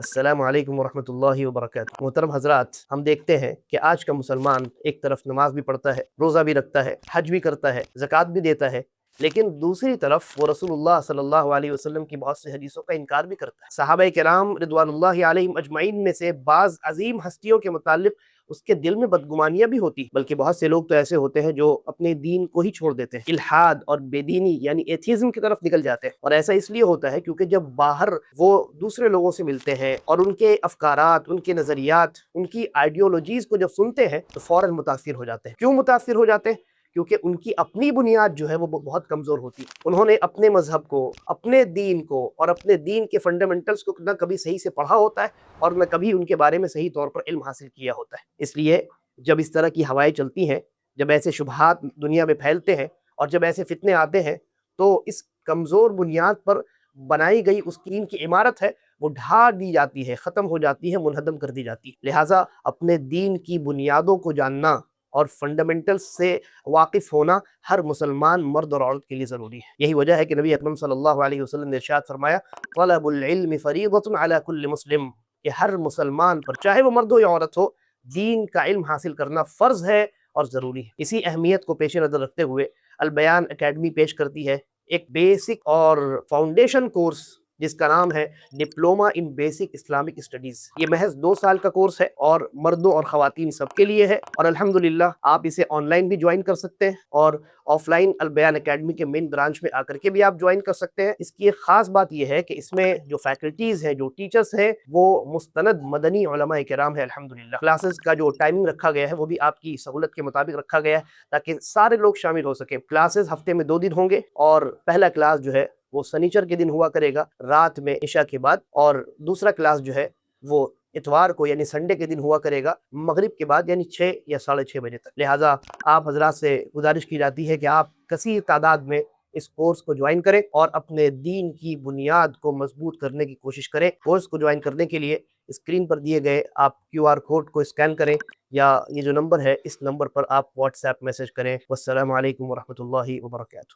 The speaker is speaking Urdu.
السلام علیکم ورحمۃ اللہ وبرکاتہ۔ محترم حضرات، ہم دیکھتے ہیں کہ آج کا مسلمان ایک طرف نماز بھی پڑھتا ہے، روزہ بھی رکھتا ہے، حج بھی کرتا ہے، زکوٰۃ بھی دیتا ہے، لیکن دوسری طرف وہ رسول اللہ صلی اللہ علیہ وسلم کی بہت سی حدیثوں کا انکار بھی کرتا ہے۔ صحابہ کرام رضوان اللہ علیہم اجمعین میں سے بعض عظیم ہستیوں کے متعلق اس کے دل میں بدگمانیاں بھی ہوتی، بلکہ بہت سے لوگ تو ایسے ہوتے ہیں جو اپنے دین کو ہی چھوڑ دیتے ہیں، الحاد اور بے دینی یعنی ایتھیزم کی طرف نکل جاتے ہیں۔ اور ایسا اس لیے ہوتا ہے کیونکہ جب باہر وہ دوسرے لوگوں سے ملتے ہیں اور ان کے افکارات، ان کے نظریات، ان کی آئیڈیولوجیز کو جب سنتے ہیں تو فوراً متاثر ہو جاتے ہیں۔ کیوں متاثر ہو جاتے ہیں؟ کیونکہ ان کی اپنی بنیاد جو ہے وہ بہت کمزور ہوتی ہے۔ انہوں نے اپنے مذہب کو، اپنے دین کو اور اپنے دین کے فنڈامنٹلز کو نہ کبھی صحیح سے پڑھا ہوتا ہے اور نہ کبھی ان کے بارے میں صحیح طور پر علم حاصل کیا ہوتا ہے۔ اس لیے جب اس طرح کی ہوائیں چلتی ہیں، جب ایسے شبہات دنیا میں پھیلتے ہیں اور جب ایسے فتنے آتے ہیں تو اس کمزور بنیاد پر بنائی گئی اس دین کی عمارت ہے وہ ڈھا دی جاتی ہے، ختم ہو جاتی ہے، منہدم کر دی جاتی ہے۔ لہٰذا اپنے دین کی بنیادوں کو جاننا اور فنڈامنٹلز سے واقف ہونا ہر مسلمان مرد اور عورت کے لیے ضروری ہے۔ یہی وجہ ہے کہ نبی اکرم صلی اللہ علیہ وسلم نے ارشاد فرمایا، طلب العلم فریضۃ علی کل مسلم، کہ ہر مسلمان پر چاہے وہ مرد ہو یا عورت ہو، دین کا علم حاصل کرنا فرض ہے اور ضروری ہے۔ اسی اہمیت کو پیش نظر رکھتے ہوئے البیان اکیڈمی پیش کرتی ہے ایک بیسک اور فاؤنڈیشن کورس جس کا نام ہے diploma in basic Islamic studies. یہ محض 2 سال کا کورس ہے اور مردوں اور خواتین سب کے لیے ہے، اور الحمدللہ آپ اسے آن لائن بھی جوائن کر سکتے ہیں اور آف لائن البیان اکیڈمی کے مین برانچ میں آ کر کے بھی آپ جوائن کر سکتے ہیں۔ اس کی ایک خاص بات یہ ہے کہ اس میں جو فیکلٹیز ہیں، جو ٹیچرز ہیں، وہ مستند مدنی علماء کرام ہیں الحمدللہ۔ کلاسز کا جو ٹائمنگ رکھا گیا ہے وہ بھی آپ کی سہولت کے مطابق رکھا گیا ہے تاکہ سارے لوگ شامل ہو سکیں۔ کلاسز ہفتے میں 2 دن ہوں گے اور پہلا کلاس جو ہے وہ سنیچر کے دن ہوا کرے گا رات میں عشاء کے بعد، اور دوسرا کلاس جو ہے وہ اتوار کو یعنی سنڈے کے دن ہوا کرے گا مغرب کے بعد یعنی 6 یا 6:30 بجے تک۔ لہٰذا آپ حضرات سے گزارش کی جاتی ہے کہ آپ کثیر تعداد میں اس کورس کو جوائن کریں اور اپنے دین کی بنیاد کو مضبوط کرنے کی کوشش کریں۔ کورس کو جوائن کرنے کے لیے اسکرین پر دیے گئے آپ QR کوڈ کو اسکین کریں یا یہ جو نمبر ہے اس نمبر پر آپ واٹس ایپ میسج کریں۔ والسلام علیکم ورحمۃ اللہ وبرکاتہ۔